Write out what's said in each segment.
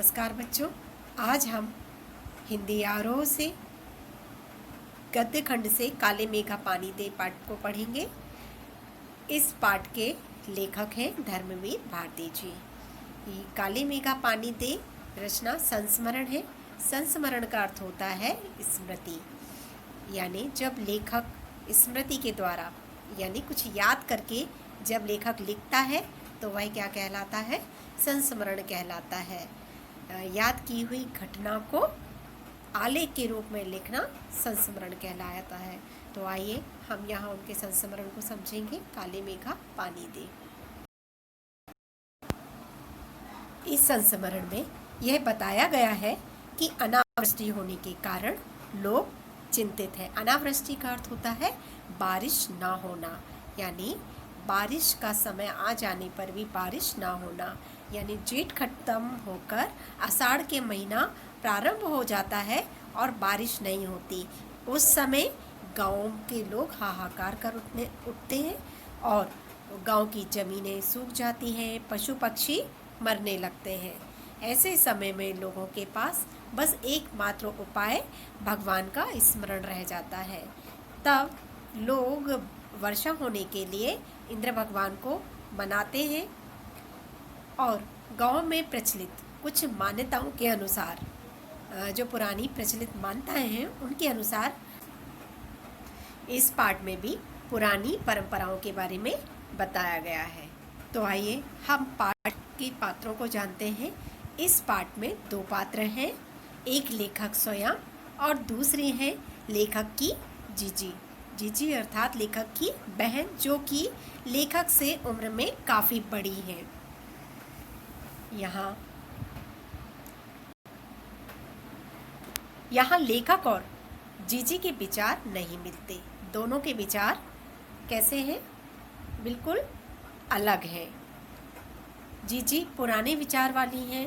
नमस्कार बच्चों, आज हम हिंदी आरोह से गद्य खंड से काले मेघ का पानी दे पाठ को पढ़ेंगे। इस पाठ के लेखक हैं धर्मवीर भारती जी। ये काले मेघ का पानी दे रचना संस्मरण है। संस्मरण का अर्थ होता है स्मृति, यानी जब लेखक स्मृति के द्वारा यानी कुछ याद करके जब लेखक लिखता है तो वह क्या कहलाता है? संस्मरण कहलाता है। याद की हुई घटना को आलेख के रूप में लिखना संस्मरण कहलाता है। तो आइए हम यहाँ उनके संस्मरण को समझेंगे। काले मेघा पानी दे। इस संस्मरण में यह बताया गया है कि अनावृष्टि होने के कारण लोग चिंतित हैं। अनावृष्टि का अर्थ होता है बारिश ना होना, यानी बारिश का समय आ जाने पर भी बारिश ना होना, यानी जेठ खत्म होकर आषाढ़ के महीना प्रारंभ हो जाता है और बारिश नहीं होती। उस समय गाँव के लोग हाहाकार कर उठते हैं और गांव की ज़मीनें सूख जाती हैं, पशु पक्षी मरने लगते हैं। ऐसे समय में लोगों के पास बस एकमात्र उपाय भगवान का स्मरण रह जाता है। तब लोग वर्षा होने के लिए इंद्र भगवान को मनाते हैं और गांव में प्रचलित कुछ मान्यताओं के अनुसार, जो पुरानी प्रचलित मान्यताएं हैं उनके अनुसार इस पाठ में भी पुरानी परंपराओं के बारे में बताया गया है। तो आइए हम पाठ के पात्रों को जानते हैं। इस पाठ में दो पात्र हैं, एक लेखक स्वयं और दूसरे हैं लेखक की जीजी। जीजी अर्थात लेखक की बहन, जो कि लेखक से उम्र में काफ़ी बड़ी है। यहाँ लेखक और जीजी के विचार नहीं मिलते। दोनों के विचार कैसे हैं? बिल्कुल अलग हैं। जीजी पुराने विचार वाली हैं,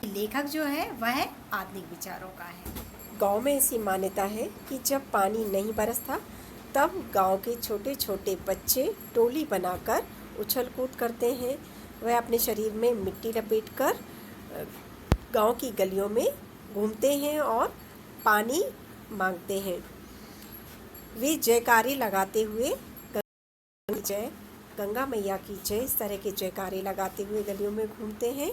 लेखक जो है वह आधुनिक विचारों का है। गांव में ऐसी मान्यता है कि जब पानी नहीं बरसता तब गांव के छोटे छोटे बच्चे टोली बनाकर उछल कूद करते हैं। वह अपने शरीर में मिट्टी लपेटकर गांव की गलियों में घूमते हैं और पानी मांगते हैं। वे जयकारे लगाते हुए जय गंगा मैया की जय, इस तरह के जयकारे लगाते हुए गलियों में घूमते हैं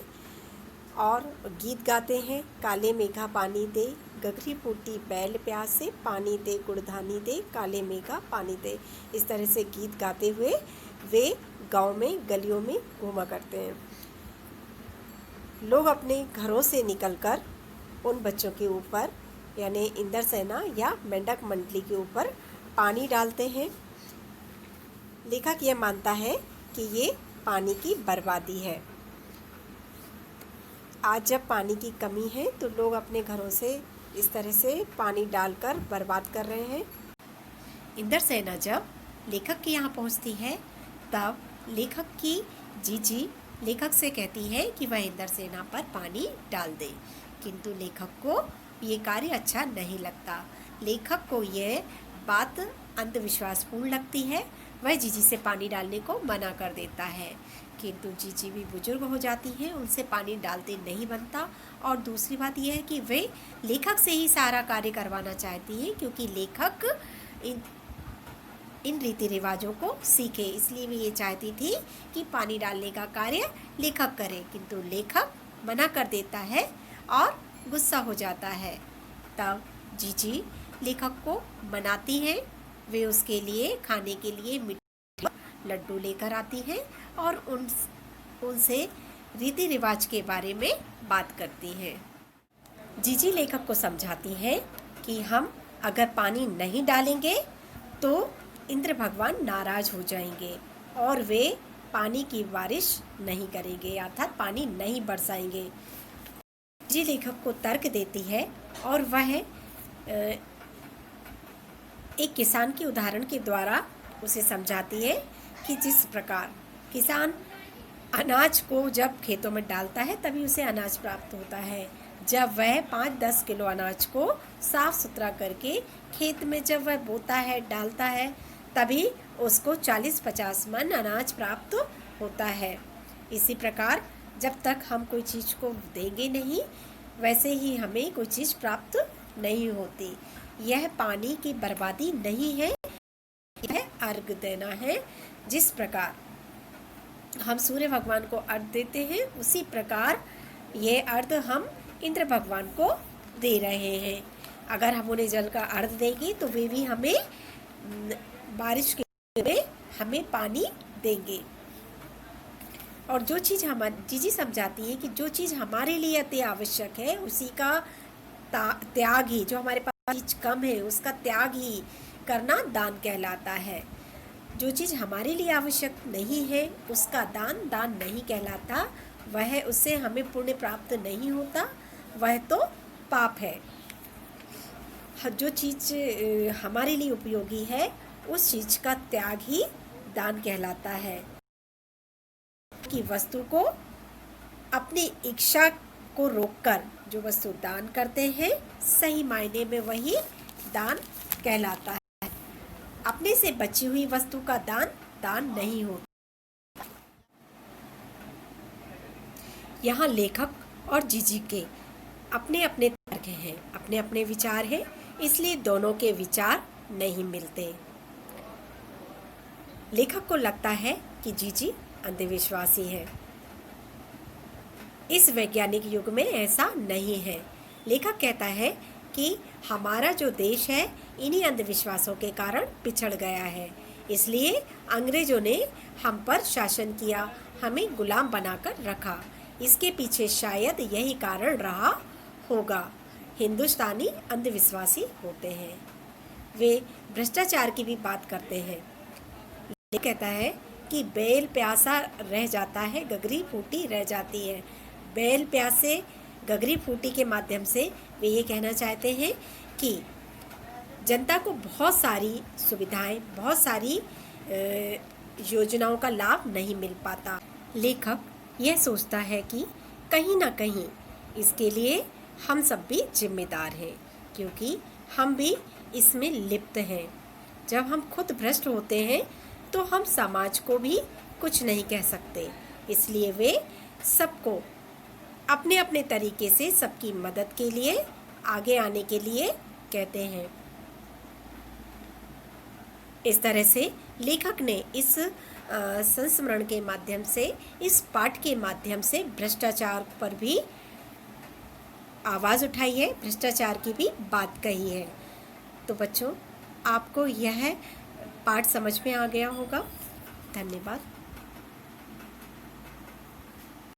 और गीत गाते हैं। काले मेघा पानी दे, गगरी फूटी बैल प्यासे, पानी दे गुड़धानी दे, काले मेघा पानी दे। इस तरह से गीत गाते हुए वे गांव में गलियों में घूमा करते हैं। लोग अपने घरों से निकलकर उन बच्चों के ऊपर यानी इंद्र सेना या मेंढक मंडली के ऊपर पानी डालते हैं। लेखक यह मानता है कि ये पानी की बर्बादी है। आज जब पानी की कमी है तो लोग अपने घरों से इस तरह से पानी डालकर बर्बाद कर रहे हैं। इंद्र सेना जब लेखक के यहाँ पहुँचती है तब लेखक की जीजी लेखक से कहती है कि वह इंद्र सेना पर पानी डाल दे, किंतु लेखक को ये कार्य अच्छा नहीं लगता। लेखक को यह बात अंधविश्वासपूर्ण लगती है। वह जीजी से पानी डालने को मना कर देता है, किंतु जीजी भी बुजुर्ग हो जाती हैं, उनसे पानी डालते नहीं बनता। और दूसरी बात यह है कि वे लेखक से ही सारा कार्य करवाना चाहती हैं, क्योंकि लेखक इन रीति रिवाजों को सीखे। इसलिए वे ये चाहती थी कि पानी डालने का कार्य लेखक करे, किंतु लेखक मना कर देता है और गुस्सा हो जाता है। तब जीजी लेखक को मनाती हैं। वे उसके लिए खाने के लिए मिठाई लड्डू लेकर आती हैं और उनसे रीति रिवाज के बारे में बात करती हैं। जीजी लेखक को समझाती हैं कि हम अगर पानी नहीं डालेंगे तो इंद्र भगवान नाराज हो जाएंगे और वे पानी की बारिश नहीं करेंगे, अर्थात पानी नहीं बरसाएंगे। जीजी लेखक को तर्क देती है और वह एक किसान के उदाहरण के द्वारा उसे समझाती है कि जिस प्रकार किसान अनाज को जब खेतों में डालता है तभी उसे अनाज प्राप्त होता है। जब वह 5-10 किलो अनाज को साफ सुथरा करके खेत में जब वह बोता है, डालता है, तभी उसको 40-50 मन अनाज प्राप्त होता है। इसी प्रकार जब तक हम कोई चीज़ को देंगे नहीं, वैसे ही हमें कोई चीज़ प्राप्त नहीं होती। यह पानी की बर्बादी नहीं है, यह अर्घ देना है। जिस प्रकार हम सूर्य भगवान को अर्घ देते हैं, उसी प्रकार ये अर्घ हम इंद्र भगवान को दे रहे हैं। अगर हम उन्हें जल का अर्घ देंगे तो वे भी हमें बारिश के में हमें पानी देंगे। और जो चीज़ हमारी जीजी समझाती है कि जो चीज़ हमारे लिए अति आवश्यक है, उसी का त्याग ही, जो हमारे पास चीज़ कम है उसका त्याग ही करना दान कहलाता है। जो चीज़ हमारे लिए आवश्यक नहीं है उसका दान दान नहीं कहलाता, वह उससे हमें पुण्य प्राप्त नहीं होता, वह तो पाप है। जो चीज़ हमारे लिए उपयोगी है उस चीज़ का त्याग ही दान कहलाता है। कि वस्तु को अपनी इच्छा को रोककर जो वस्तु दान करते हैं, सही मायने में वही दान कहलाता है। अपने से बची हुई वस्तु का दान दान नहीं होता। यहाँ लेखक और जीजी के अपने अपने तर्क हैं, अपने अपने विचार हैं, इसलिए दोनों के विचार नहीं मिलते। लेखक को लगता है कि जीजी अंधविश्वासी है। इस वैज्ञानिक युग में ऐसा नहीं है। लेखक कहता है कि हमारा जो देश है इन्हीं अंधविश्वासों के कारण पिछड़ गया है, इसलिए अंग्रेजों ने हम पर शासन किया, हमें गुलाम बनाकर रखा। इसके पीछे शायद यही कारण रहा होगा। हिंदुस्तानी अंधविश्वासी होते हैं, वे भ्रष्टाचार की भी बात करते हैं। ये कहता है कि बैल प्यासा रह जाता है, गगरी फूटी रह जाती है। बैल प्यासे गगरी फूटी के माध्यम से वे ये कहना चाहते हैं कि जनता को बहुत सारी सुविधाएं, बहुत सारी योजनाओं का लाभ नहीं मिल पाता। लेखक यह सोचता है कि कहीं ना कहीं इसके लिए हम सब भी जिम्मेदार हैं, क्योंकि हम भी इसमें लिप्त हैं। जब हम खुद भ्रष्ट होते हैं तो हम समाज को भी कुछ नहीं कह सकते, इसलिए वे सबको अपने अपने तरीके से सबकी मदद के लिए आगे आने के लिए कहते हैं। इस तरह से लेखक ने इस संस्मरण के माध्यम से, इस पाठ के माध्यम से भ्रष्टाचार पर भी आवाज़ उठाई है, भ्रष्टाचार की भी बात कही है। तो बच्चों, आपको यह पाठ समझ में आ गया होगा। धन्यवाद।